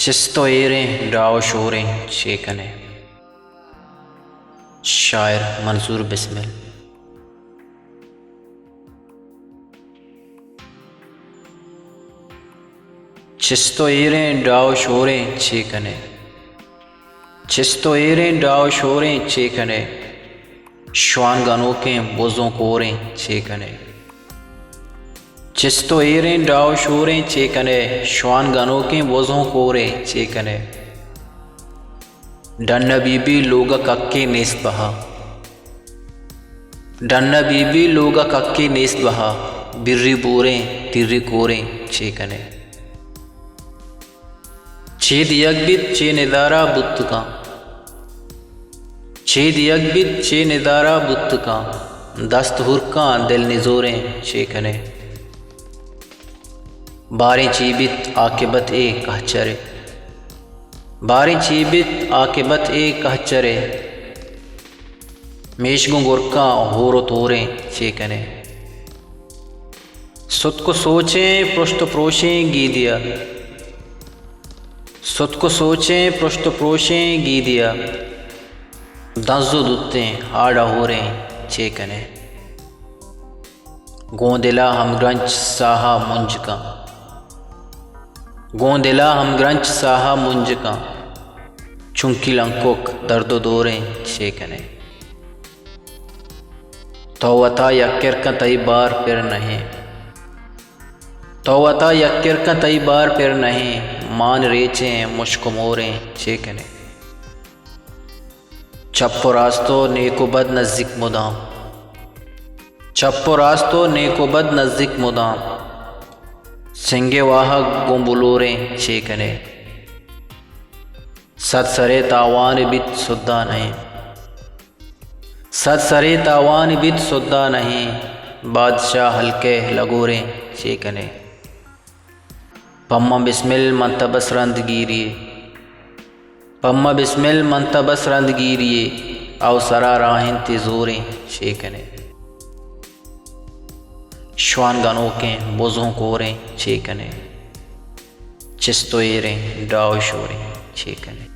चिस्तो एरें डाओ शोरें शेकने। शायर मंसूर बिस्मिल। चिस्तो एरें डाओ शोरें छेकने। चिस्तो एरें डाओ शोरें छेकने। श्वान गनों के बोझों कोरें छेकने। चिस्तो एरें डाओ शोरें छेकने। श्वान गनों के बोझों कोरें छेकने। डन्न बीबी लोगा कक्के नेस्त बहा। डन्न बीबी लोगा कक्के नेस्त बहा। बिर्री बोरें तिर्री कोरें छेकने। छेद यकबित चे निदारा बुत्तका। छेद यकबित चे निदारा बुत्तका। दस्त हुरका दिल निजोरें छेकने। बारें चीबित आकिबत ए कहचरे। बारें चीबित आकिबत ए कहचरे। मेशगुं गुरका होरो तोरें छेकने। सुत को सोचें पृष्ठ प्रोशें गीदिया। सुत को सोचें पृष्ठ प्रोशें गीदिया। दंजो दुत्तें हाड़ा होरें छेकने। गोंदिला हम ग्रंच साहा मुंज का। गोंदिला हम ग्रंच साहा मुंज का। चुंकी लंकुक दर्दो दोरें छेकने। तौवता यक्कर का तई बार फिर नहीं। तौवता यक्कर का तई बार फिर नहीं। मान रेचें मुश्क मोरें छेकने। चप्पो रास्तो नेको बद नज़दीक मुदाम। चप्पो रास्तो नेको बद नज़दीक मुदाम। सिंगे वाहक गुंबुलोरें छेकने। सद सरे तावान बित सुद्दा नहीं। सद सरे तावान बित सुद्दा नहीं। बादशाह हल्के लगोरें छेकने। पम्मा बिस्मिल मंतबस रंद गिरिए। पम्मा बिस्मिल मंतबस रंद गिरिए। अवसरा राहिन तिजोरें छेकने। श्वान गनों के बोझों कोरें छेकने। चिस्तो एरें डाओ शोरें छेकने।